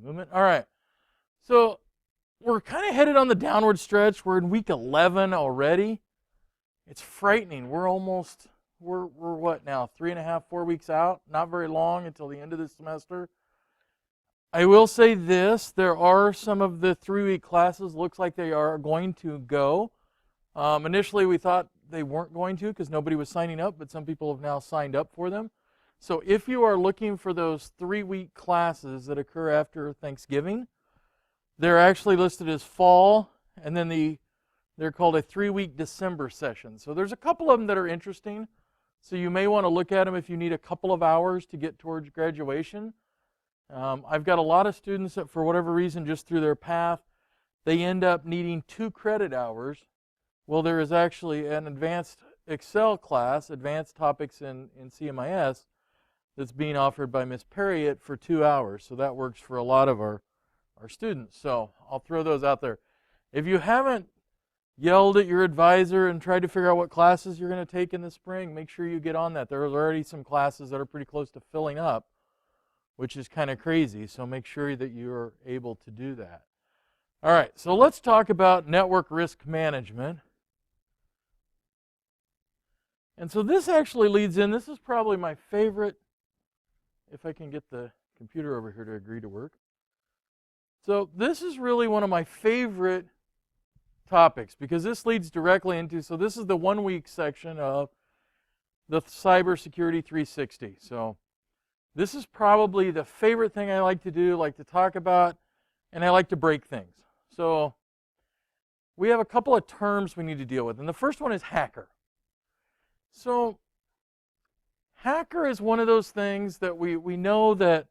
movement. All right. So we're kind of headed on the downward stretch. We're in week 11 already. It's frightening. We're what now? 3.5, 4 weeks out. Not very long until the end of the semester. I will say this. There are some of the 3-week classes, looks like they are going to go. Initially, we thought they weren't going to because nobody was signing up, but some people have now signed up for them. So if you are looking for those 3-week classes that occur after Thanksgiving, they're actually listed as fall, and then they're called a 3-week December session. So there's a couple of them that are interesting. So you may want to look at them if you need a couple of hours to get towards graduation. I've got a lot of students that, for whatever reason, just through their path, they end up needing 2 credit hours. Well, there is actually an advanced Excel class, Advanced Topics in CMIS, that's being offered by Ms. Perriott for 2 hours. So that works for a lot of our students. So I'll throw those out there. If you haven't yelled at your advisor and tried to figure out what classes you're going to take in the spring, make sure you get on that. There are already some classes that are pretty close to filling up, which is kind of crazy. So make sure that you're able to do that. All right, so let's talk about network risk management. And so this actually leads in, this is probably my favorite, if I can get the computer over here to agree to work. So this is really one of my favorite topics because this leads directly into, so this is the 1-week section of the Cybersecurity 360. So this is probably the favorite thing I like to do, like to talk about, and I like to break things. So we have a couple of terms we need to deal with, and the first one is hacker. So hacker is one of those things that we know that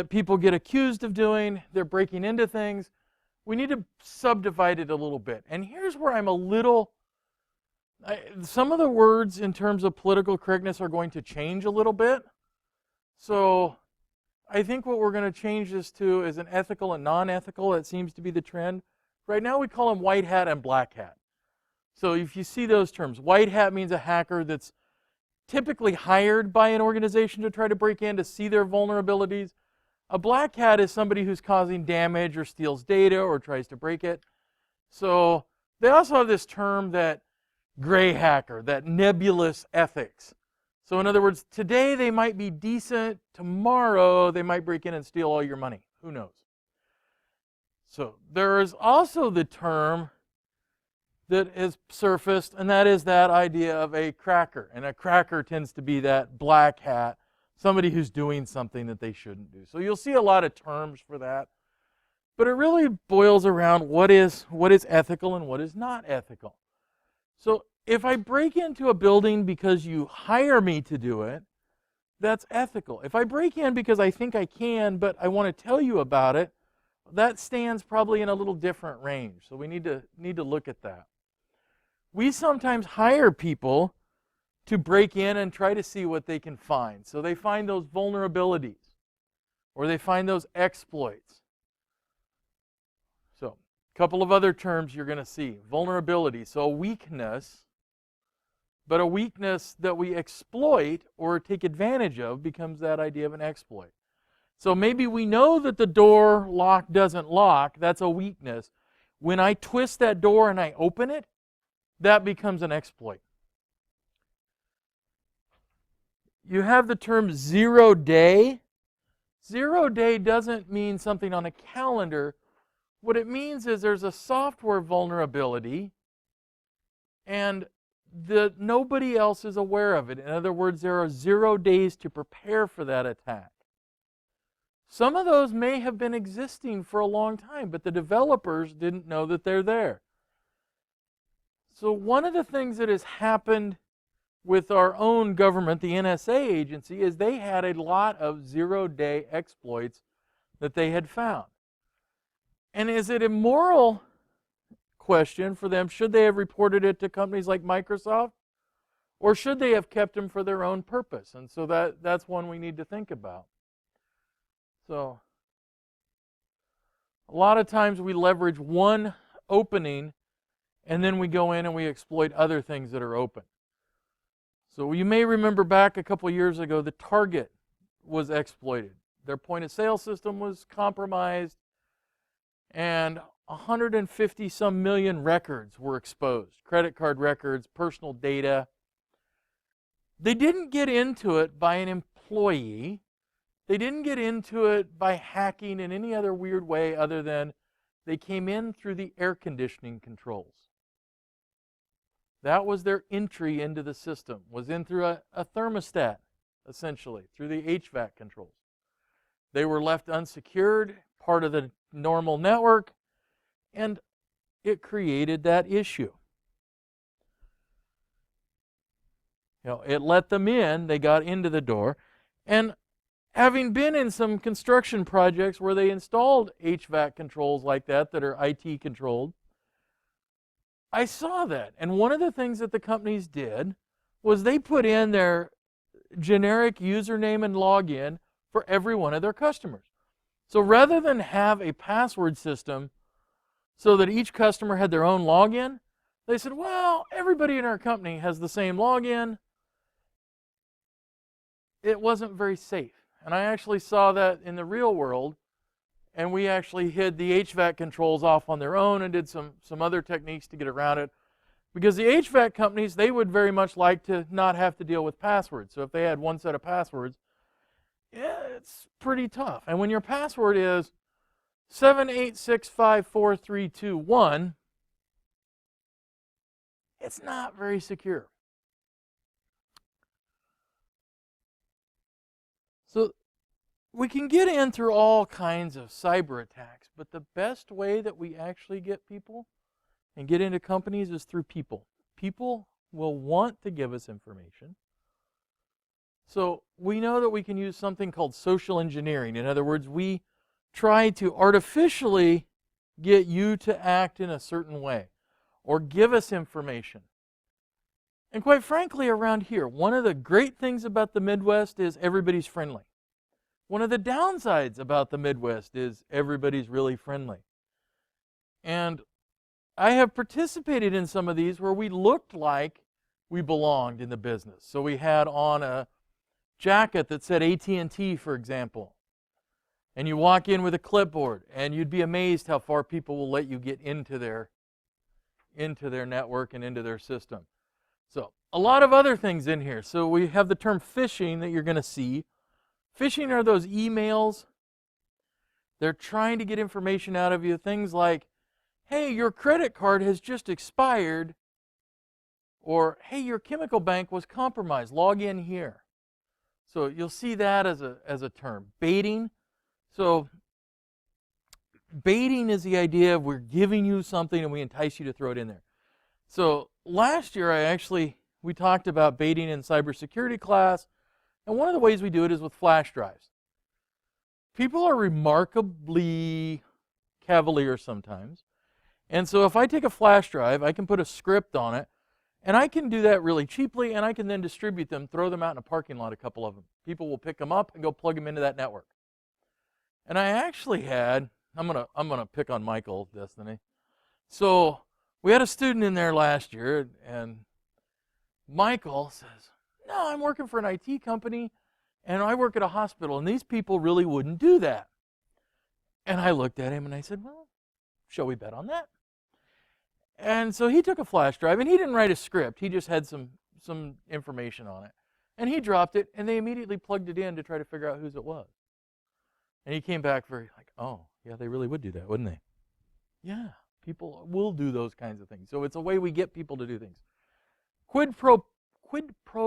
people get accused of doing. They're breaking into things. We need to subdivide it a little bit. And here's where I'm a little, some of the words in terms of political correctness are going to change a little bit. So I think what we're going to change this to is an ethical and non-ethical. That seems to be the trend. Right now we call them white hat and black hat. So if you see those terms, white hat means a hacker that's typically hired by an organization to try to break in to see their vulnerabilities. A black hat is somebody who's causing damage or steals data or tries to break it. So they also have this term that gray hacker, that nebulous ethics. So in other words, today they might be decent, tomorrow they might break in and steal all your money. Who knows? So there is also the term that has surfaced, and that is that idea of a cracker. And a cracker tends to be that black hat, somebody who's doing something that they shouldn't do. So you'll see a lot of terms for that. But it really boils around what is ethical and what is not ethical. So if I break into a building because you hire me to do it, that's ethical. If I break in because I think I can, but I want to tell you about it, that stands probably in a little different range. So we need to look at that. We sometimes hire people to break in and try to see what they can find. So they find those vulnerabilities or they find those exploits. So a couple of other terms you're going to see. Vulnerability, so a weakness, but a weakness that we exploit or take advantage of becomes that idea of an exploit. So maybe we know that the door lock doesn't lock. That's a weakness. When I twist that door and I open it, that becomes an exploit. You have the term 0 day. 0 day doesn't mean something on a calendar. What it means is there's a software vulnerability and nobody else is aware of it. In other words, there are 0 days to prepare for that attack. Some of those may have been existing for a long time, but the developers didn't know that they're there. So one of the things that has happened with our own government, the NSA agency, is they had a lot of 0 day exploits that they had found. And is it a moral question for them? Should they have reported it to companies like Microsoft? Or should they have kept them for their own purpose? And so that's one we need to think about. So a lot of times we leverage one opening and then we go in and we exploit other things that are open. So you may remember back a couple years ago, the Target was exploited. their point of sale system was compromised, and 150 some million records were exposed. Credit card records, personal data. They didn't get into it by an employee. They didn't get into it by hacking in any other weird way other than they came in through the air conditioning controls. That was their entry into the system, was in through a thermostat, essentially, through the HVAC controls. They were left unsecured, part of the normal network, and it created that issue. It let them in, they got into the door, and having been in some construction projects where they installed HVAC controls like that are IT controlled, I saw that. And one of the things that the companies did was they put in their generic username and login for every one of their customers. So rather than have a password system so that each customer had their own login, they said, well, everybody in our company has the same login. It wasn't very safe. And I actually saw that in the real world, and we actually hid the HVAC controls off on their own and did some other techniques to get around it. Because the HVAC companies, they would very much like to not have to deal with passwords. So if they had one set of passwords, it's pretty tough. And when your password is 7865431, it's not very secure. So we can get in through all kinds of cyber attacks, but the best way that we actually get people and get into companies is through people. People will want to give us information. So we know that we can use something called social engineering. In other words, we try to artificially get you to act in a certain way or give us information. And quite frankly, around here, one of the great things about the Midwest is everybody's friendly. One of the downsides about the Midwest is everybody's really friendly. And I have participated in some of these where we looked like we belonged in the business. So we had on a jacket that said AT&T, for example. And you walk in with a clipboard, and you'd be amazed how far people will let you get into their network and into their system. So a lot of other things in here. So we have the term phishing that you're going to see. Phishing are those emails. They're trying to get information out of you. Things like, hey, your credit card has just expired. Or, hey, your chemical bank was compromised. Log in here. So you'll see that as a term. Baiting. So baiting is the idea of we're giving you something and we entice you to throw it in there. So last year we talked about baiting in cybersecurity class, and one of the ways we do it is with flash drives. People are remarkably cavalier sometimes, and so if I take a flash drive, I can put a script on it, and I can do that really cheaply, and I can then distribute them, throw them out in a parking lot, a couple of them. People will pick them up and go plug them into that network. And I actually had, I'm gonna pick on Michael, Destiny. So we had a student in there last year, and Michael says, no, I'm working for an IT company, and I work at a hospital, and these people really wouldn't do that. And I looked at him, and I said, well, shall we bet on that? And so he took a flash drive, and he didn't write a script. He just had some information on it. And he dropped it, and they immediately plugged it in to try to figure out whose it was. And he came back very like, oh, yeah, they really would do that, wouldn't they? Yeah, people will do those kinds of things. So it's a way we get people to do things. Quid pro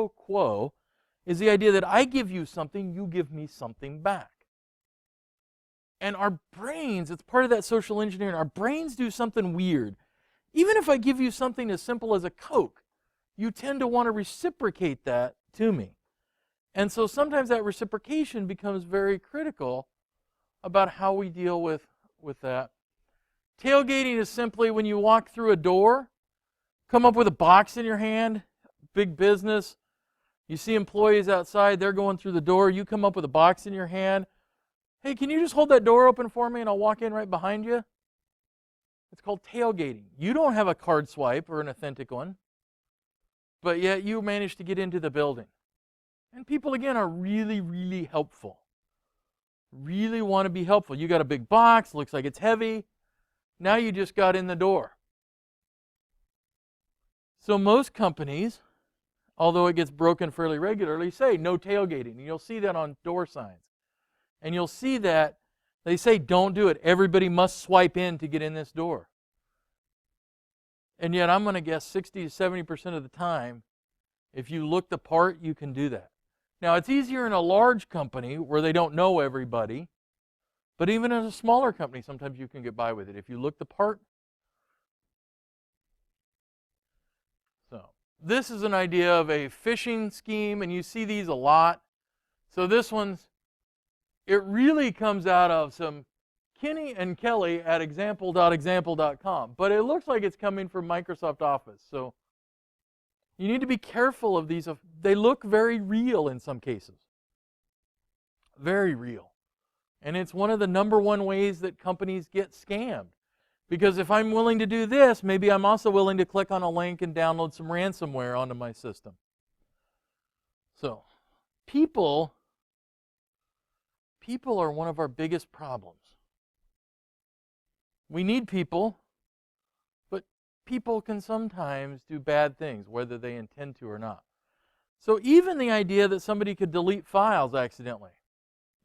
quo is the idea that I give you something, you give me something back. And our brains, it's part of that social engineering, our brains do something weird. Even if I give you something as simple as a Coke, you tend to want to reciprocate that to me. And so sometimes that reciprocation becomes very critical about how we deal with that. Tailgating is simply when you walk through a door, come up with a box in your hand, big business. You see employees outside, they're going through the door. You come up with a box in your hand. Hey, can you just hold that door open for me and I'll walk in right behind you? It's called tailgating. You don't have a card swipe or an authentic one, but yet you managed to get into the building. And people, again, are really, really helpful. Really want to be helpful. You got a big box, looks like it's heavy. Now you just got in the door. So most companies, although it gets broken fairly regularly, say no tailgating. And you'll see that on door signs. And you'll see that they say don't do it. Everybody must swipe in to get in this door. And yet I'm going to guess 60 to 70% of the time, if you look the part, you can do that. Now, it's easier in a large company where they don't know everybody, but even in a smaller company, sometimes you can get by with it. If you look the part. So, this is an idea of a phishing scheme, and you see these a lot. So this one's, it really comes out of some Kinney and Kelly at example.example.com, but it looks like it's coming from Microsoft Office. So you need to be careful of these. They look very real in some cases. Very real. And it's one of the number one ways that companies get scammed. Because if I'm willing to do this, maybe I'm also willing to click on a link and download some ransomware onto my system. So, people are one of our biggest problems. We need people, but people can sometimes do bad things, whether they intend to or not. So even the idea that somebody could delete files accidentally,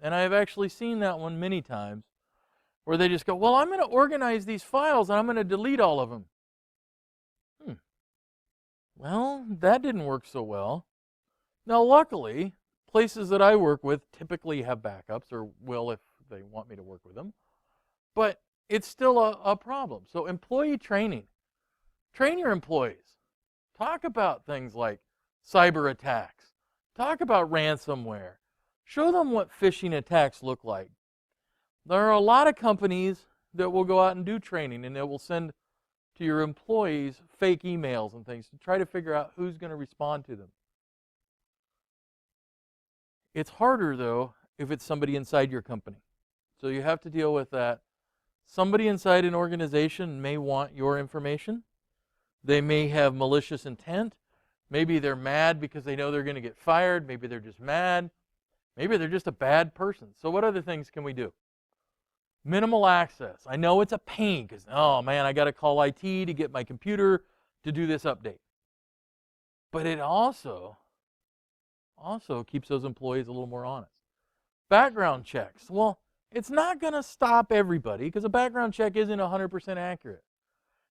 and I've actually seen that one many times, where they just go, well, I'm going to organize these files and I'm going to delete all of them. Well, that didn't work so well. Now, luckily, places that I work with typically have backups, or will if they want me to work with them. But it's still a problem. So employee training. Train your employees. Talk about things like cyber attacks. Talk about ransomware. Show them what phishing attacks look like. There are a lot of companies that will go out and do training, and they will send to your employees fake emails and things to try to figure out who's going to respond to them. It's harder, though, if it's somebody inside your company. So you have to deal with that. Somebody inside an organization may want your information. They may have malicious intent. Maybe they're mad because they know they're going to get fired. Maybe they're just mad. Maybe they're just a bad person. So what other things can we do? Minimal access. I know it's a pain because, oh man, I got to call IT to get my computer to do this update. But it also keeps those employees a little more honest. Background checks. Well, it's not going to stop everybody because a background check isn't 100% accurate.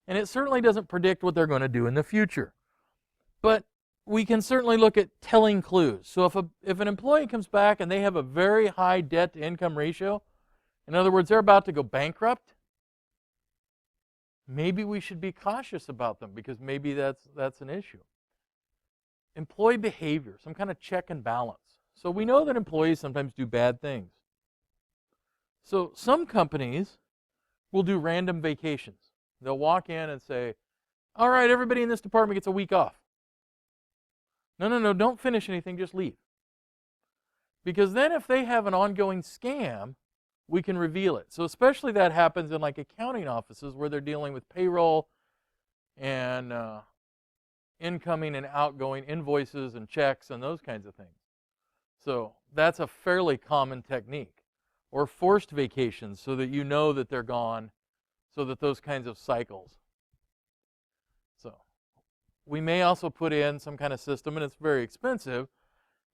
And it certainly doesn't predict what they're going to do in the future. But we can certainly look at telling clues. So if an employee comes back and they have a very high debt-to-income ratio, in other words, they're about to go bankrupt, maybe we should be cautious about them because maybe that's an issue. Employee behavior, some kind of check and balance. So we know that employees sometimes do bad things. So some companies will do random vacations. They'll walk in and say, all right, everybody in this department gets a week off. No, don't finish anything, just leave. Because then if they have an ongoing scam, we can reveal it. So especially that happens in like accounting offices where they're dealing with payroll and incoming and outgoing invoices and checks and those kinds of things. So that's a fairly common technique. Or forced vacations so that you know that they're gone, so that those kinds of cycles. So we may also put in some kind of system, and it's very expensive,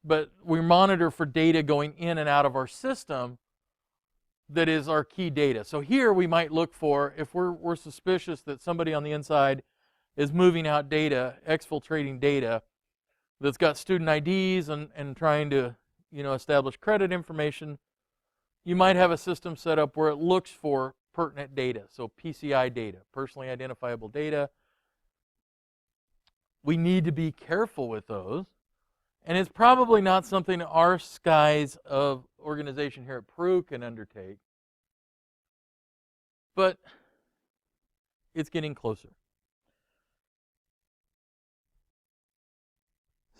but we monitor for data going in and out of our system that is our key data. So here we might look for, if we're suspicious that somebody on the inside is moving out data, exfiltrating data that's got student IDs and trying to establish credit information, you might have a system set up where it looks for pertinent data, so PCI data, personally identifiable data. We need to be careful with those. And it's probably not something our skies of organization here at Peru can undertake. But it's getting closer.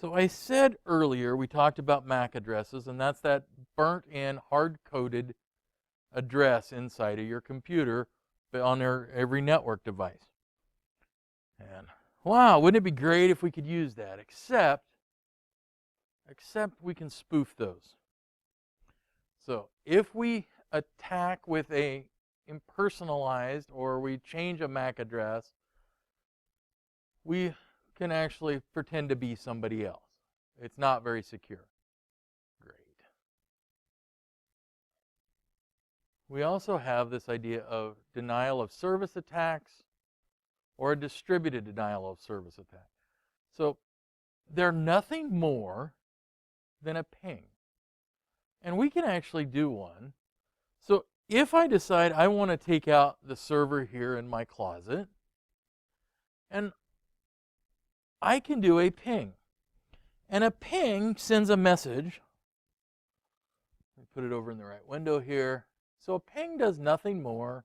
So I said earlier, we talked about MAC addresses, and that's that burnt-in, hard-coded address inside of your computer on every network device. And wow, wouldn't it be great if we could use that? Except we can spoof those. So if we attack with a impersonalized or we change a MAC address, we can actually pretend to be somebody else. It's not very secure. Great. We also have this idea of denial of service attacks or a distributed denial of service attack. So they're nothing more than a ping. And we can actually do one. So if I decide I want to take out the server here in my closet, and I can do a ping. And a ping sends a message. Let me put it over in the right window here. So a ping does nothing more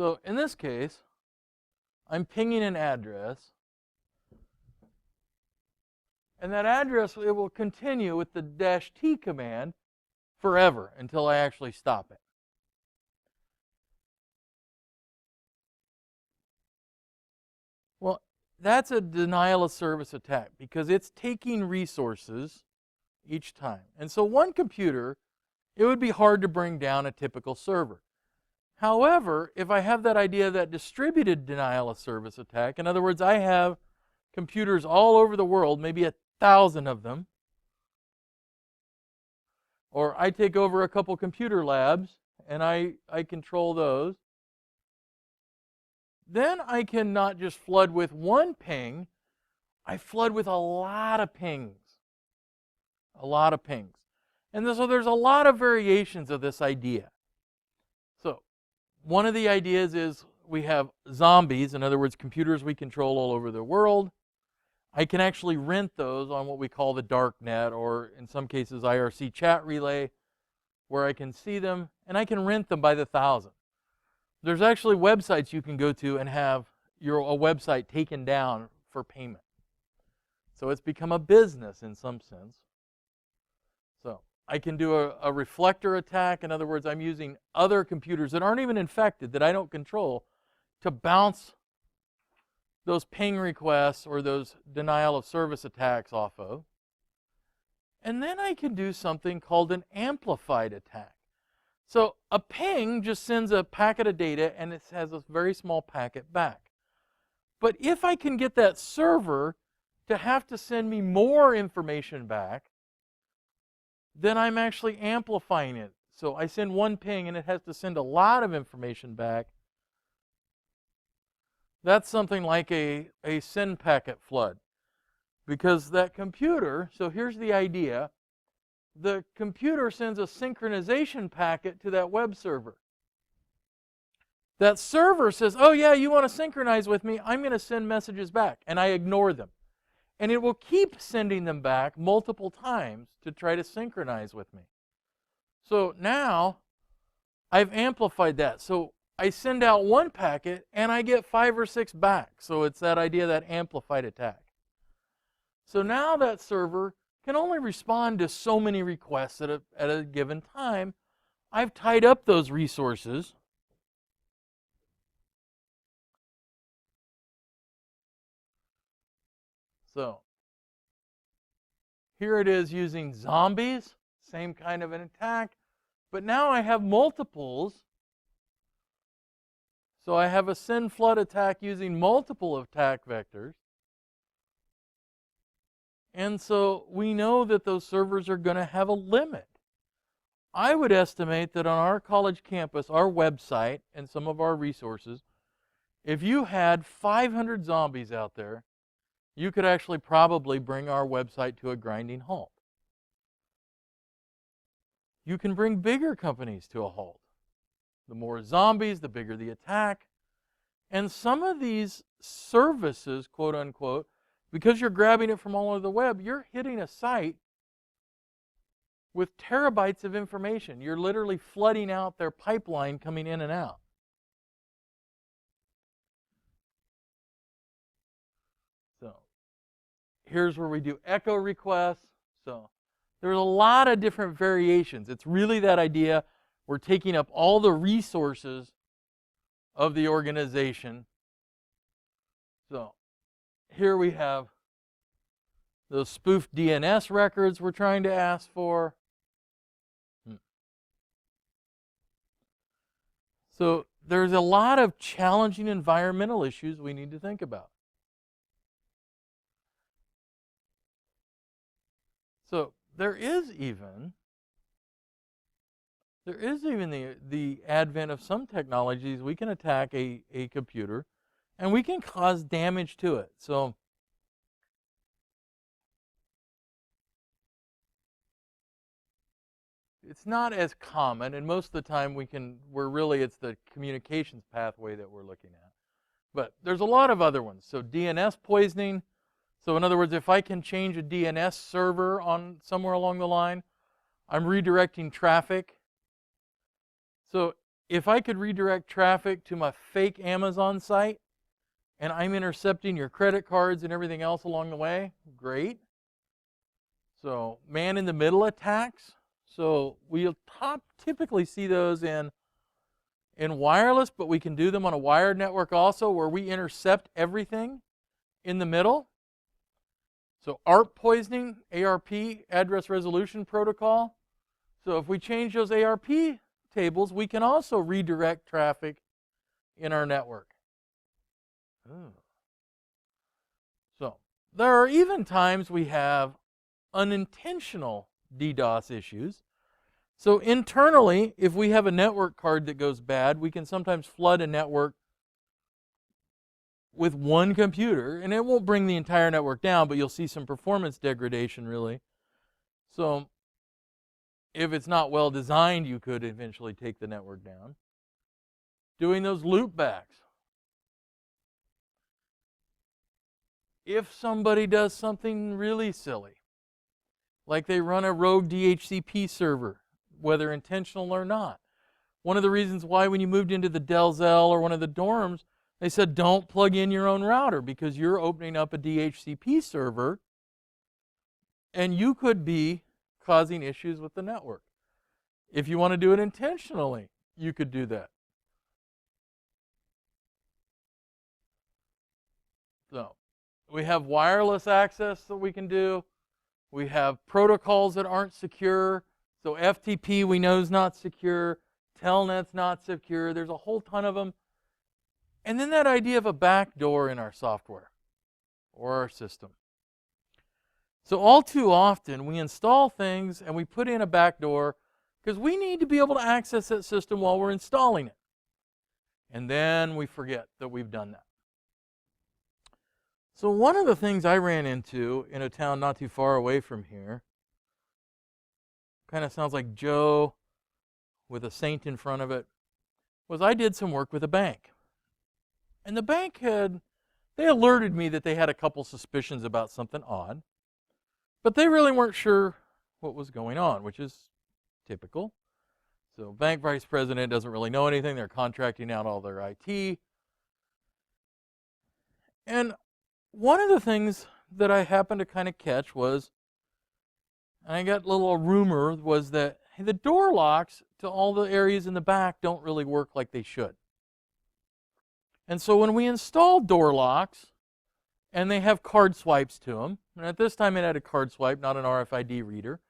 So in this case, I'm pinging an address. And that address, it will continue with the -t command forever until I actually stop it. Well, that's a denial of service attack because it's taking resources each time. And so one computer, it would be hard to bring down a typical server. However, if I have that idea, that distributed denial of service attack, in other words, I have computers all over the world, maybe 1,000 of them, or I take over a couple computer labs and I control those, then I can not just flood with one ping, I flood with a lot of pings. A lot of pings. And so there's a lot of variations of this idea. So one of the ideas is we have zombies, in other words, computers we control all over the world. I can actually rent those on what we call the dark net, or in some cases IRC chat relay, where I can see them, and I can rent them by the thousand. There's actually websites you can go to and have a website taken down for payment. So it's become a business in some sense. So I can do a reflector attack. In other words, I'm using other computers that aren't even infected, that I don't control, to bounce those ping requests or those denial of service attacks off of. And then I can do something called an amplified attack. So a ping just sends a packet of data and it has a very small packet back. But if I can get that server to have to send me more information back, then I'm actually amplifying it. So I send one ping and it has to send a lot of information back. That's something like a send packet flood. Because that computer, so here's the idea, the computer sends a synchronization packet to that web server. That server says, oh yeah, you want to synchronize with me, I'm going to send messages back, and I ignore them. And it will keep sending them back multiple times to try to synchronize with me. So now I've amplified that. So I send out one packet and I get 5 or 6 back. So it's that idea, that amplified attack. So now that server can only respond to so many requests at a given time. I've tied up those resources. So here it is using zombies, same kind of an attack, but now I have multiples. So I have a send flood attack using multiple attack vectors. And so we know that those servers are going to have a limit. I would estimate that on our college campus, our website, and some of our resources, if you had 500 zombies out there, you could actually probably bring our website to a grinding halt. You can bring bigger companies to a halt. The more zombies, the bigger the attack. And some of these services, quote unquote, because you're grabbing it from all over the web, you're hitting a site with terabytes of information. You're literally flooding out their pipeline coming in and out. So here's where we do echo requests. So there's a lot of different variations. It's really that idea, we're taking up all the resources of the organization So here we have those spoofed DNS records we're trying to ask for. So there's a lot of challenging environmental issues we need to think about. So there is even the advent of some technologies. We can attack a computer and we can cause damage to it. So it's not as common, and most of the time it's the communications pathway that we're looking at. But there's a lot of other ones. So DNS poisoning. So in other words, if I can change a DNS server on somewhere along the line, I'm redirecting traffic. So if I could redirect traffic to my fake Amazon site, and I'm intercepting your credit cards and everything else along the way, great. So man-in-the-middle attacks. So we'll typically see those in wireless, but we can do them on a wired network also, where we intercept everything in the middle. So ARP poisoning, ARP, address resolution protocol. So if we change those ARP tables, we can also redirect traffic in our network. So there are even times we have unintentional DDoS issues. So internally, if we have a network card that goes bad, we can sometimes flood a network with one computer, and it won't bring the entire network down, but you'll see some performance degradation, really. So if it's not well designed, you could eventually take the network down. Doing those loopbacks. If somebody does something really silly, like they run a rogue DHCP server, whether intentional or not. One of the reasons why when you moved into the Delzell or one of the dorms, they said don't plug in your own router because you're opening up a DHCP server and you could be causing issues with the network. If you want to do it intentionally, you could do that. So we have wireless access that we can do. We have protocols that aren't secure. So FTP we know is not secure. Telnet's not secure. There's a whole ton of them. And then that idea of a backdoor in our software or our system. So all too often we install things and we put in a backdoor because we need to be able to access that system while we're installing it. And then we forget that we've done that. So one of the things I ran into in a town not too far away from here, kind of sounds like Joe with a saint in front of it, was I did some work with a bank. And the bank they alerted me that they had a couple suspicions about something odd, but they really weren't sure what was going on, which is typical. So bank vice president doesn't really know anything. They're contracting out all their IT. And one of the things that I happened to kind of catch was, and I got a little rumor, was that hey, the door locks to all the areas in the back don't really work like they should. And so when we installed door locks, and they have card swipes to them, and at this time it had a card swipe, not an RFID reader.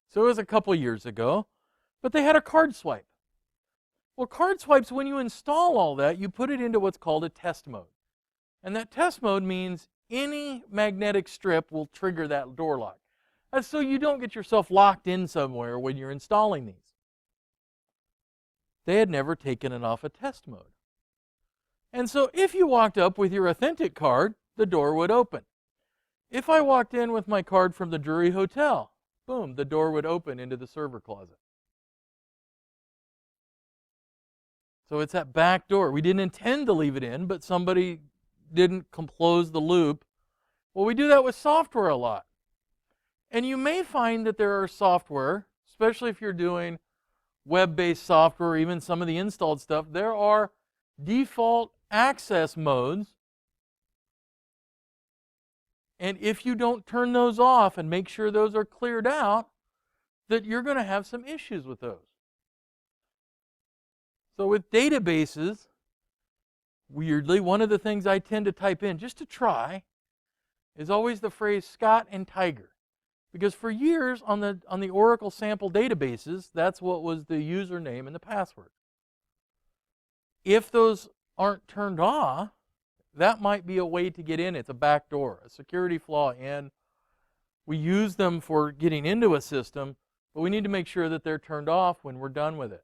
So it was a couple years ago, but they had a card swipe. Well, card swipes, when you install all that, you put it into what's called a test mode. And that test mode means any magnetic strip will trigger that door lock. That's so you don't get yourself locked in somewhere when you're installing these. They had never taken it off a test mode. And so if you walked up with your authentic card, the door would open. If I walked in with my card from the Drury Hotel, boom, the door would open into the server closet. So it's that back door. We didn't intend to leave it in, but somebody didn't close the loop. Well, we do that with software a lot. And you may find that there are software, especially if you're doing web-based software, or even some of the installed stuff, there are default access modes. And if you don't turn those off and make sure those are cleared out, that you're going to have some issues with those. So with databases, weirdly, one of the things I tend to type in just to try is always the phrase Scott and Tiger. Because for years on the Oracle sample databases, that's what was the username and the password. If those aren't turned off, that might be a way to get in. It's a backdoor, a security flaw in. We use them for getting into a system, but we need to make sure that they're turned off when we're done with it.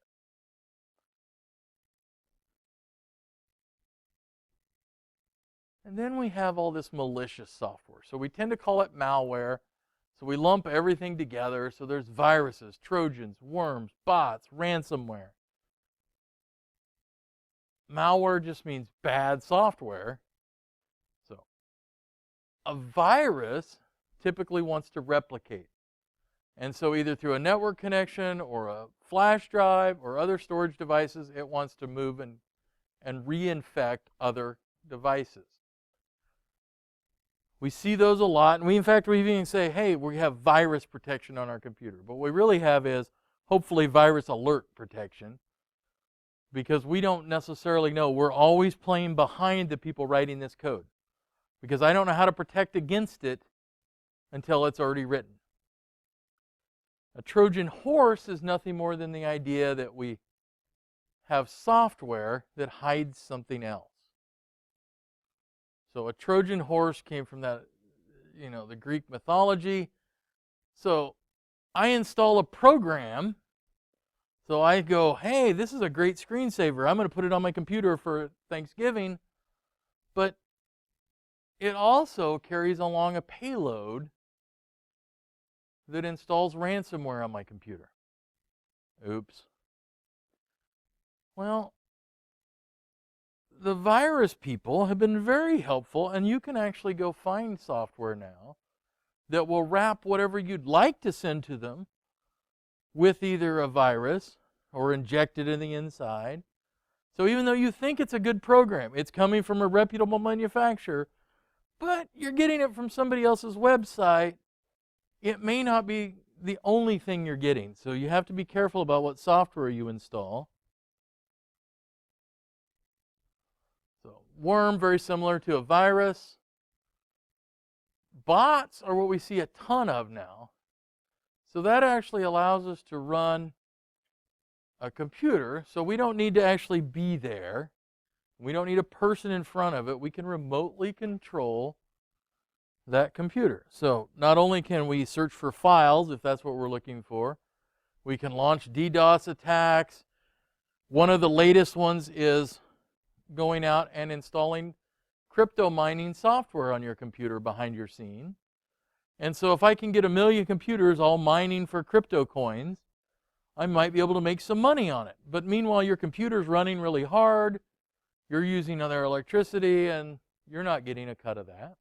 And then we have all this malicious software. So we tend to call it malware. So we lump everything together. So there's viruses, Trojans, worms, bots, ransomware. Malware just means bad software. So a virus typically wants to replicate. And so either through a network connection or a flash drive or other storage devices, it wants to move and reinfect other devices. We see those a lot, and in fact, we even say, hey, we have virus protection on our computer. But what we really have is, hopefully, virus alert protection, because we don't necessarily know. We're always playing behind the people writing this code, because I don't know how to protect against it until it's already written. A Trojan horse is nothing more than the idea that we have software that hides something else. So a Trojan horse came from that, the Greek mythology. So I install a program. So I go, hey, this is a great screensaver. I'm going to put it on my computer for Thanksgiving. But it also carries along a payload that installs ransomware on my computer. Oops. Well, the virus people have been very helpful, and you can actually go find software now that will wrap whatever you'd like to send to them with either a virus or inject it in the inside. So even though you think it's a good program, it's coming from a reputable manufacturer, but you're getting it from somebody else's website, it may not be the only thing you're getting. So you have to be careful about what software you install. So worm, very similar to a virus. Bots are what we see a ton of now. So that actually allows us to run a computer. So we don't need to actually be there. We don't need a person in front of it. We can remotely control that computer. So not only can we search for files, if that's what we're looking for, we can launch DDoS attacks. One of the latest ones is going out and installing crypto mining software on your computer behind your scene. And so if I can get 1 million computers all mining for crypto coins, I might be able to make some money on it. But meanwhile, your computer's running really hard, you're using other electricity, and you're not getting a cut of that.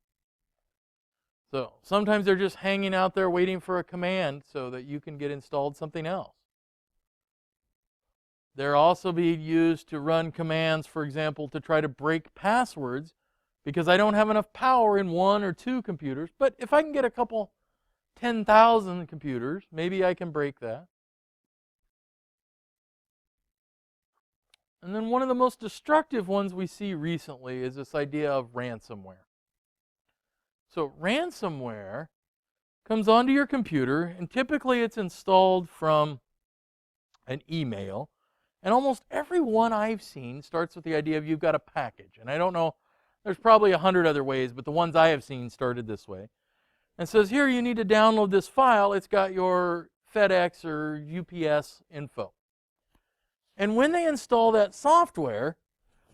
So sometimes they're just hanging out there waiting for a command so that you can get installed something else. They're also being used to run commands, for example, to try to break passwords, because I don't have enough power in 1 or 2 computers. But if I can get a couple 10,000 computers, maybe I can break that. And then one of the most destructive ones we see recently is this idea of ransomware. So ransomware comes onto your computer, and typically it's installed from an email. And almost every one I've seen starts with the idea of you've got a package. And I don't know, there's probably 100 other ways, but the ones I have seen started this way. And says, here, you need to download this file. It's got your FedEx or UPS info. And when they install that software,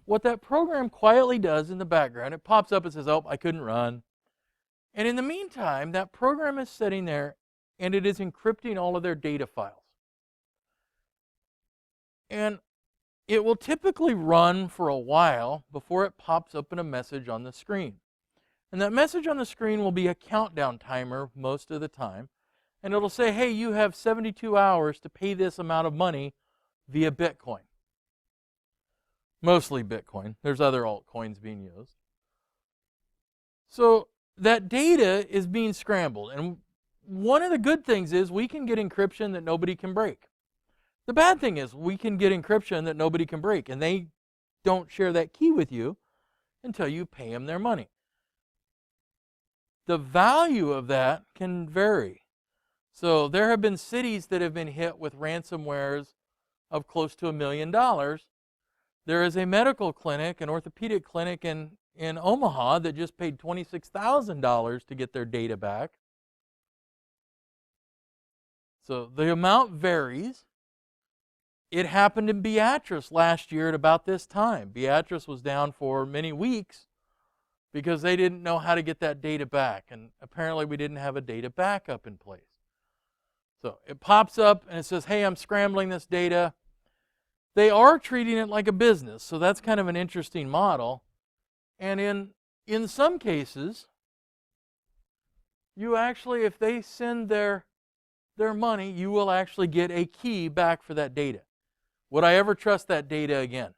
what that program quietly does in the background, it pops up and says, oh, I couldn't run. And in the meantime, that program is sitting there and it is encrypting all of their data files. And it will typically run for a while before it pops up in a message on the screen. And that message on the screen will be a countdown timer most of the time. And it'll say, hey, you have 72 hours to pay this amount of money via Bitcoin. Mostly Bitcoin. There's other altcoins being used. So that data is being scrambled. And one of the good things is we can get encryption that nobody can break. The bad thing is we can get encryption that nobody can break, and they don't share that key with you, until you pay them their money. The value of that can vary. So there have been cities that have been hit with ransomwares of close to $1 million. There is a medical clinic, an orthopedic clinic in Omaha that just paid $26,000 to get their data back. So the amount varies. It happened in Beatrice last year at about this time. Beatrice was down for many weeks because they didn't know how to get that data back. And apparently we didn't have a data backup in place. So it pops up and it says, hey, I'm scrambling this data. They are treating it like a business, so that's kind of an interesting model. And in some cases, you actually, if they send their money, you will actually get a key back for that data. Would I ever trust that data again?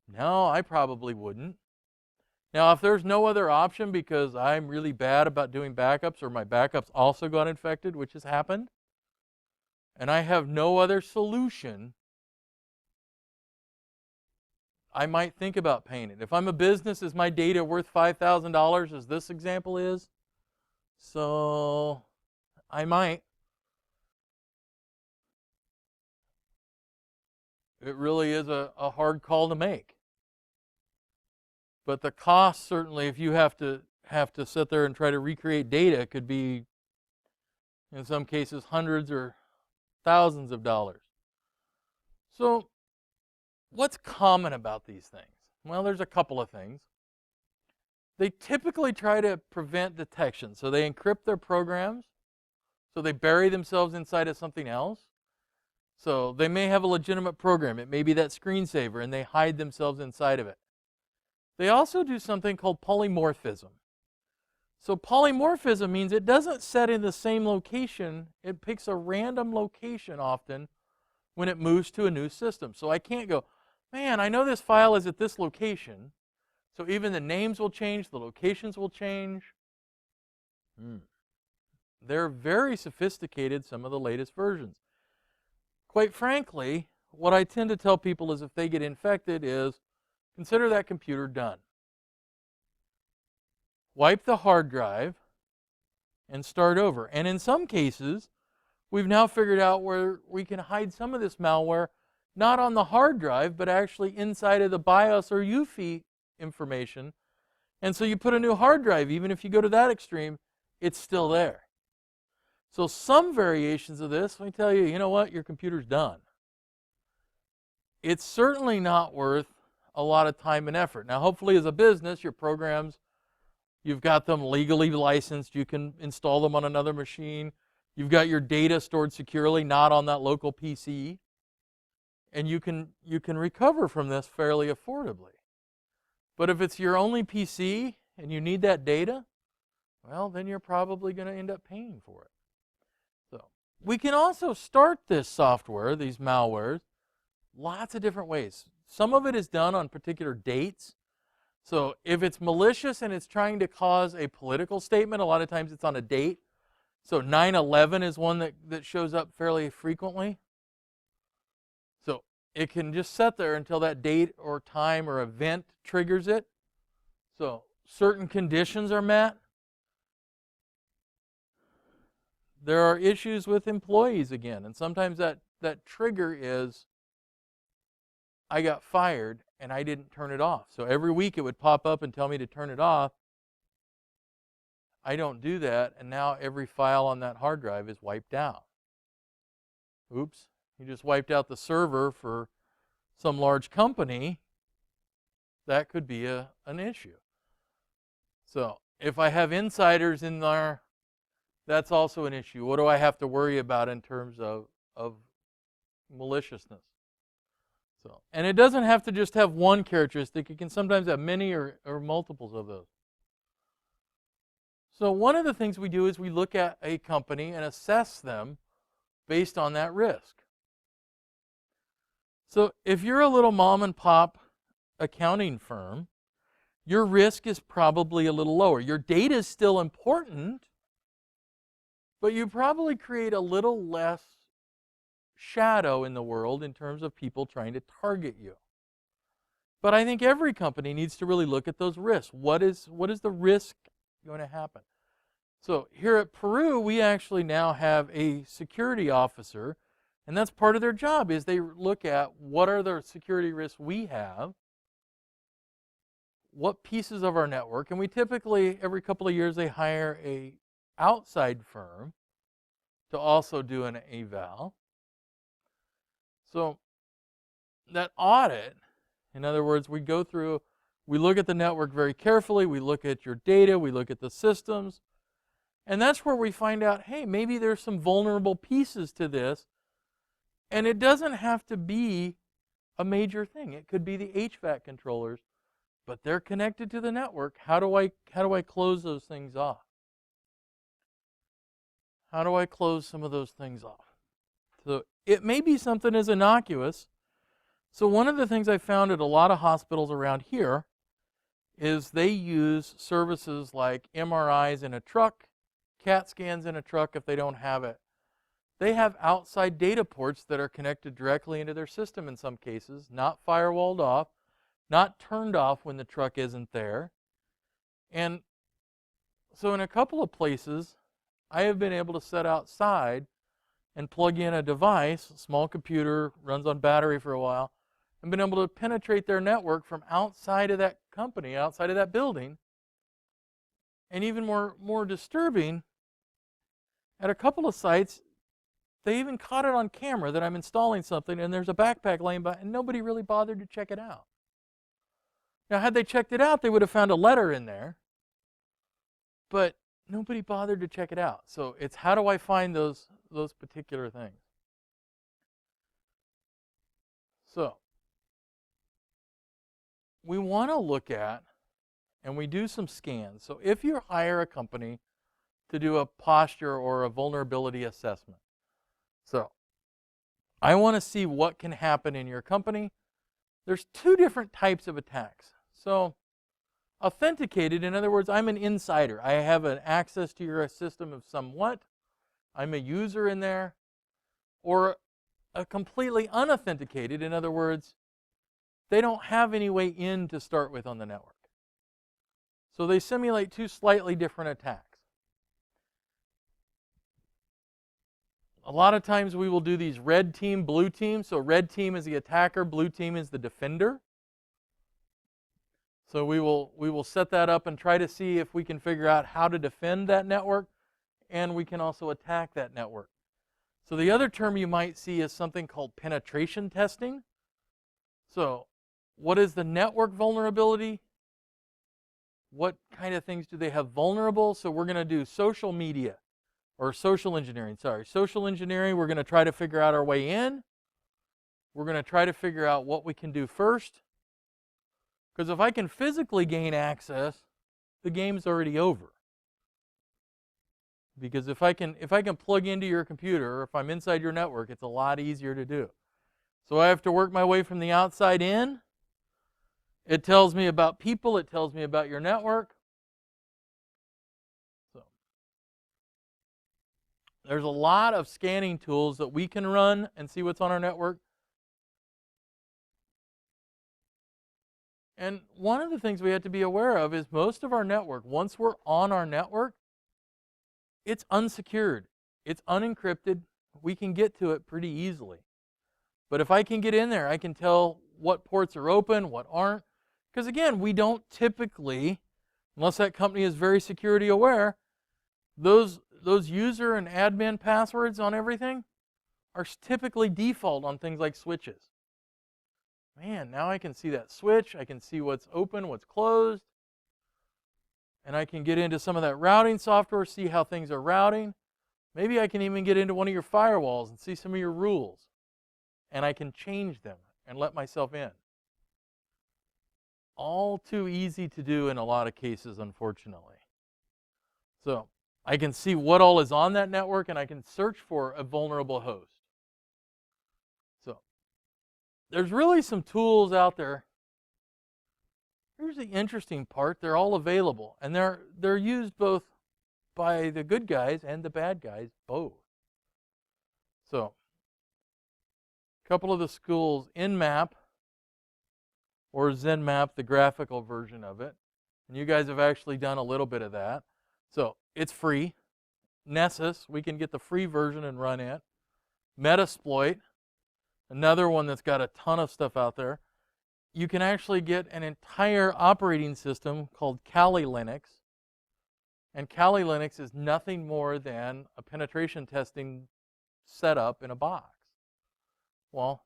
No, I probably wouldn't. Now, if there's no other option because I'm really bad about doing backups or my backups also got infected, which has happened, and I have no other solution, I might think about paying it. If I'm a business, is my data worth $5,000 as this example is? So I might. It really is a hard call to make. But the cost, certainly, if you have to sit there and try to recreate data, could be, in some cases, hundreds or thousands of dollars. So what's common about these things? Well, there's a couple of things. They typically try to prevent detection. So they encrypt their programs. So they bury themselves inside of something else. So they may have a legitimate program. It may be that screensaver, and they hide themselves inside of it. They also do something called polymorphism. So polymorphism means it doesn't set in the same location. It picks a random location often when it moves to a new system. So I can't go, man, I know this file is at this location. So even the names will change, the locations will change. They're very sophisticated, some of the latest versions. Quite frankly, what I tend to tell people is if they get infected is, consider that computer done. Wipe the hard drive and start over. And in some cases, we've now figured out where we can hide some of this malware, not on the hard drive, but actually inside of the BIOS or UEFI information. And so you put a new hard drive, even if you go to that extreme, it's still there. So some variations of this, let me tell you, you know what? Your computer's done. It's certainly not worth a lot of time and effort. Now, hopefully as a business, your programs, you've got them legally licensed. You can install them on another machine. You've got your data stored securely, not on that local PC. And you can recover from this fairly affordably. But if it's your only PC and you need that data, well, then you're probably going to end up paying for it. So we can also start this software, these malwares, lots of different ways. Some of it is done on particular dates. So if it's malicious and it's trying to cause a political statement, a lot of times it's on a date. So 9/11 is one that shows up fairly frequently. So it can just sit there until that date or time or event triggers it. So certain conditions are met. There are issues with employees again, and sometimes that trigger is, I got fired and I didn't turn it off. So every week it would pop up and tell me to turn it off. I don't do that, and now every file on that hard drive is wiped out. Oops, you just wiped out the server for some large company. That could be an issue. So if I have insiders in there, that's also an issue. What do I have to worry about in terms of maliciousness? So, and it doesn't have to just have one characteristic. It can sometimes have many or multiples of those. So one of the things we do is we look at a company and assess them based on that risk. So if you're a little mom and pop accounting firm, your risk is probably a little lower. Your data is still important, but you probably create a little less shadow in the world in terms of people trying to target you. But I think every company needs to really look at those risks. What is the risk going to happen? So here at Peru, we actually now have a security officer, and that's part of their job, is they look at what are the security risks we have, what pieces of our network, and we typically, every couple of years, they hire a outside firm to also do an eval. So that audit, in other words, we go through, we look at the network very carefully, we look at your data, we look at the systems, and that's where we find out, hey, maybe there's some vulnerable pieces to this, and it doesn't have to be a major thing. It could be the HVAC controllers, but they're connected to the network. How do I close those things off? How do I close some of those things off? So it may be something as innocuous. So one of the things I found at a lot of hospitals around here is they use services like MRIs in a truck, CAT scans in a truck if they don't have it. They have outside data ports that are connected directly into their system in some cases, not firewalled off, not turned off when the truck isn't there. And so in a couple of places, I have been able to set outside and plug in a device, a small computer, runs on battery for a while, and been able to penetrate their network from outside of that company, outside of that building. And even more disturbing, at a couple of sites, they even caught it on camera that I'm installing something and there's a backpack laying by, and nobody really bothered to check it out. Now, had they checked it out, they would have found a letter in there, but nobody bothered to check it out. So it's, how do I find those particular things? So we want to look at, and we do some scans. So if you hire a company to do a posture or a vulnerability assessment, so I want to see what can happen in your company. There's two different types of attacks. So authenticated, in other words, I'm an insider. I have an access to your system of somewhat. I'm a user in there. Or a completely unauthenticated, in other words, they don't have any way in to start with on the network. So they simulate two slightly different attacks. A lot of times we will do these red team, blue team. So red team is the attacker, blue team is the defender. So we will set that up and try to see if we can figure out how to defend that network, and we can also attack that network. So the other term you might see is something called penetration testing. So what is the network vulnerability? What kind of things do they have vulnerable? So we're going to do social media, or social engineering, social engineering. We're going to try to figure out our way in. We're going to try to figure out what we can do first. Because if I can physically gain access, the game's already over. Because if I can plug into your computer, or if I'm inside your network, it's a lot easier to do. So I have to work my way from the outside in. It tells me about people, it tells me about your network. So there's a lot of scanning tools that we can run and see what's on our network. And one of the things we have to be aware of is most of our network, once we're on our network, it's unsecured. It's unencrypted. We can get to it pretty easily. But if I can get in there, I can tell what ports are open, what aren't. Because again, we don't typically, unless that company is very security aware, those user and admin passwords on everything are typically default on things like switches. Man, now I can see that switch. I can see what's open, what's closed. And I can get into some of that routing software, see how things are routing. Maybe I can even get into one of your firewalls and see some of your rules. And I can change them and let myself in. All too easy to do in a lot of cases, unfortunately. So I can see what all is on that network, and I can search for a vulnerable host. So there's really some tools out there. Here's the interesting part. They're all available, and they're used both by the good guys and the bad guys, both. So a couple of the schools, Nmap, or ZenMap, the graphical version of it. And you guys have actually done a little bit of that. So it's free. Nessus, we can get the free version and run it. Metasploit, another one that's got a ton of stuff out there. You can actually get an entire operating system called Kali Linux. And Kali Linux is nothing more than a penetration testing setup in a box. Well,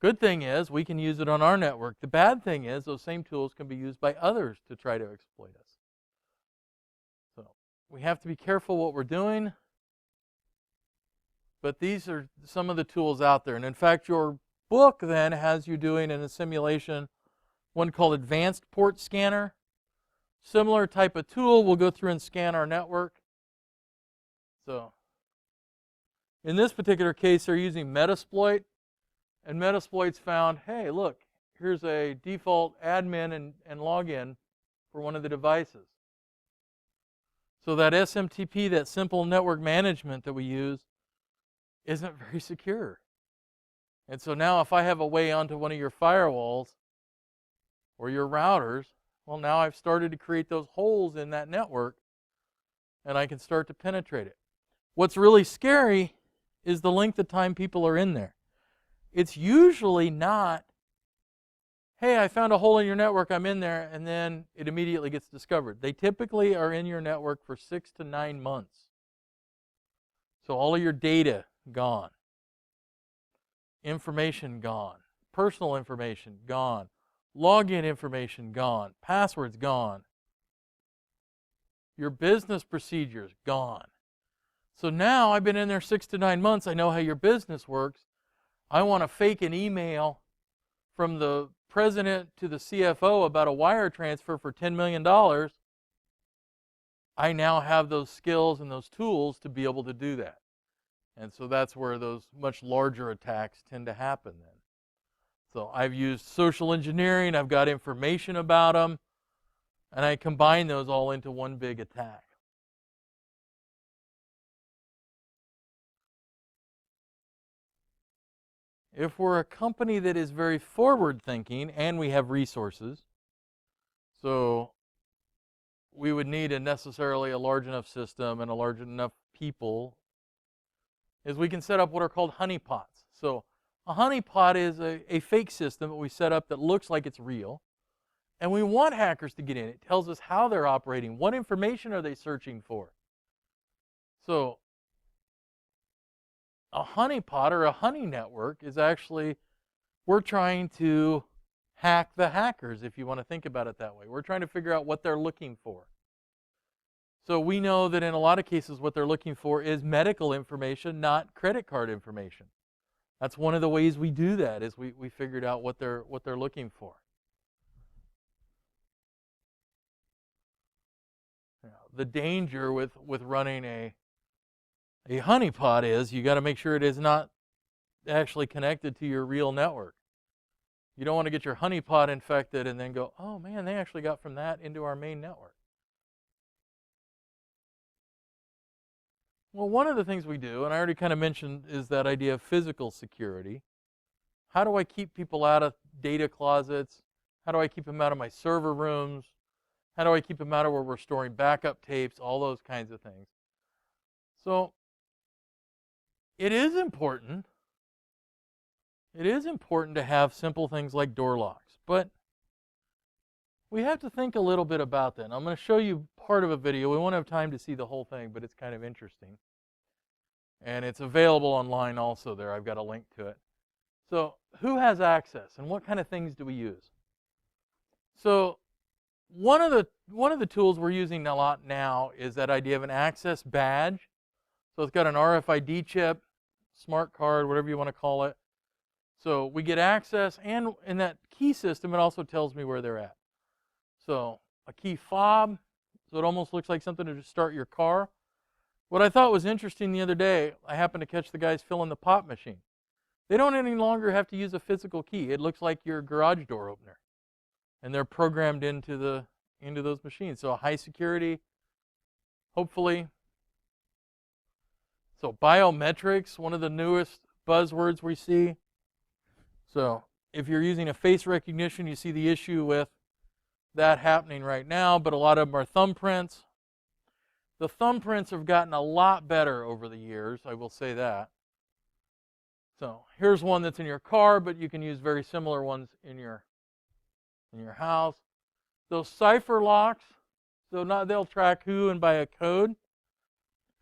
good thing is we can use it on our network. The bad thing is those same tools can be used by others to try to exploit us. So we have to be careful what we're doing. But these are some of the tools out there. And in fact, your book then has you doing in a simulation one called Advanced Port Scanner. Similar type of tool. We'll go through and scan our network. So in this particular case, they're using Metasploit. And Metasploit's found, hey, look, here's a default admin and login for one of the devices. So that SMTP, that simple network management that we use, isn't very secure. And so now if I have a way onto one of your firewalls or your routers, well, now I've started to create those holes in that network, and I can start to penetrate it. What's really scary is the length of time people are in there. It's usually not, hey, I found a hole in your network, I'm in there, and then it immediately gets discovered. They typically are in your network for 6 to 9 months. So all of your data gone, information gone, personal information gone, login information gone, passwords gone, your business procedures gone. So now I've been in there 6 to 9 months, I know how your business works. I want to fake an email from the president to the CFO about a wire transfer for $10 million. I now have those skills and those tools to be able to do that. And so that's where those much larger attacks tend to happen then. So I've used social engineering, I've got information about them, and I combine those all into one big attack. If we're a company that is very forward-thinking and we have resources, so we would need necessarily a large enough system and a large enough people, is we can set up what are called honeypots. So a honeypot is a fake system that we set up that looks like it's real, and we want hackers to get in. It tells us how they're operating, what information are they searching for. So a honeypot or a honey network is actually, we're trying to hack the hackers, if you want to think about it that way. We're trying to figure out what they're looking for. So we know that in a lot of cases what they're looking for is medical information, not credit card information. That's one of the ways we do that, is we figured out what they're looking for. Now, the danger with running a honeypot is you got to make sure it is not actually connected to your real network. You don't want to get your honeypot infected and then go, oh man, they actually got from that into our main network. Well, one of the things we do, and I already kind of mentioned, is that idea of physical security. How do I keep people out of data closets? How do I keep them out of my server rooms? How do I keep them out of where we're storing backup tapes? All those kinds of things. So it is important to have simple things like door locks, but we have to think a little bit about that. And I'm going to show you part of a video. We won't have time to see the whole thing, but it's kind of interesting. And it's available online also there. I've got a link to it. So who has access and what kind of things do we use? So one of the tools we're using a lot now is that idea of an access badge. So it's got an RFID chip, smart card, whatever you want to call it. So we get access, and in that key system, it also tells me where they're at. So a key fob, so it almost looks like something to just start your car. What I thought was interesting the other day, I happened to catch the guys filling the pop machine. They don't any longer have to use a physical key. It looks like your garage door opener. And they're programmed into those machines. So high security, hopefully. So biometrics, one of the newest buzzwords we see. So if you're using a face recognition, you see the issue with that happening right now, but a lot of them are thumbprints. The thumbprints have gotten a lot better over the years, I will say that. So here's one that's in your car, but you can use very similar ones in your house. Those cipher locks, so now they'll track who and by a code.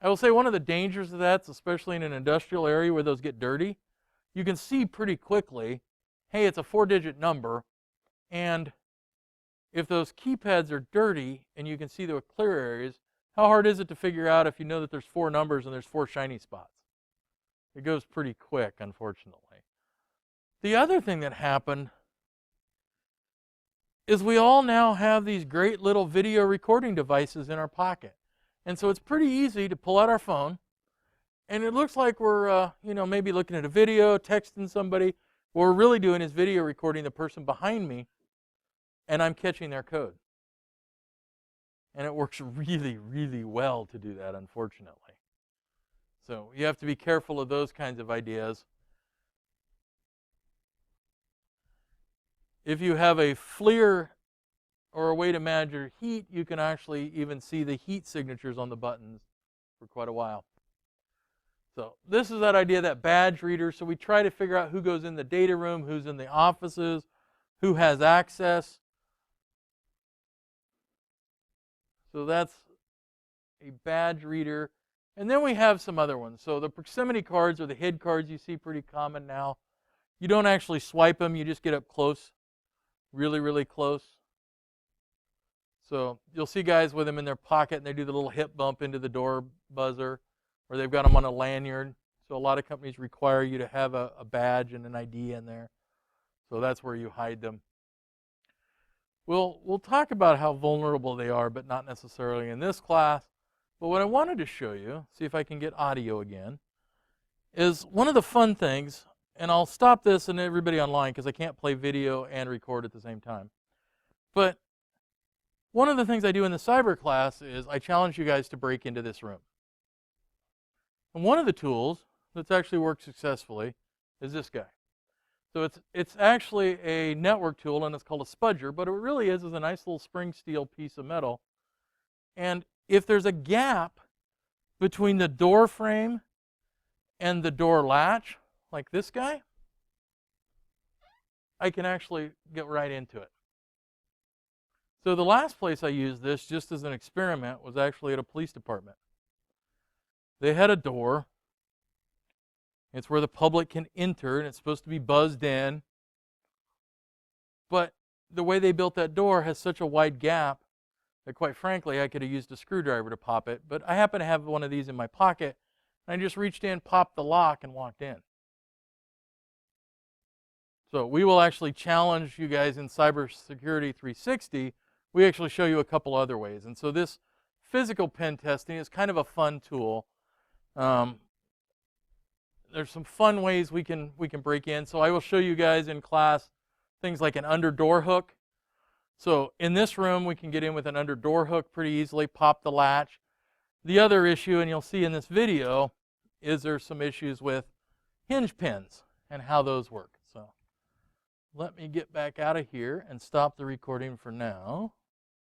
I will say one of the dangers of that, especially in an industrial area where those get dirty, you can see pretty quickly, hey, it's a 4-digit number, and if those keypads are dirty and you can see the clear areas, how hard is it to figure out if you know that there's 4 numbers and there's 4 shiny spots? It goes pretty quick, unfortunately. The other thing that happened is we all now have these great little video recording devices in our pocket. And so it's pretty easy to pull out our phone, and it looks like we're maybe looking at a video, texting somebody. What we're really doing is video recording the person behind me, and I'm catching their code. And it works really, really well to do that, unfortunately. So you have to be careful of those kinds of ideas. If you have a FLIR or a way to manage your heat, you can actually even see the heat signatures on the buttons for quite a while. So this is that idea, that badge reader. So we try to figure out who goes in the data room, who's in the offices, who has access. So that's a badge reader. And then we have some other ones. So the proximity cards or the HID cards you see pretty common now. You don't actually swipe them, you just get up close, really, really close. So you'll see guys with them in their pocket and they do the little hip bump into the door buzzer, or they've got them on a lanyard. So a lot of companies require you to have a badge and an ID in there. So that's where you hide them. We'll talk about how vulnerable they are, but not necessarily in this class. But what I wanted to show you, see if I can get audio again, is one of the fun things, and I'll stop this and everybody online because I can't play video and record at the same time. But one of the things I do in the cyber class is I challenge you guys to break into this room. And one of the tools that's actually worked successfully is this guy. So it's actually a network tool, and it's called a spudger, but it really is a nice little spring steel piece of metal. And if there's a gap between the door frame and the door latch, like this guy, I can actually get right into it. So the last place I used this, just as an experiment, was actually at a police department. They had a door. It's where the public can enter, and it's supposed to be buzzed in. But the way they built that door has such a wide gap that, quite frankly, I could have used a screwdriver to pop it. But I happen to have one of these in my pocket, and I just reached in, popped the lock, and walked in. So we will actually challenge you guys in Cybersecurity 360. We actually show you a couple other ways. And so this physical pen testing is kind of a fun tool. There's some fun ways we can break in. So I will show you guys in class things like an under door hook. So in this room, we can get in with an under door hook pretty easily, pop the latch. The other issue, and you'll see in this video, is there's some issues with hinge pins and how those work. So let me get back out of here and stop the recording for now.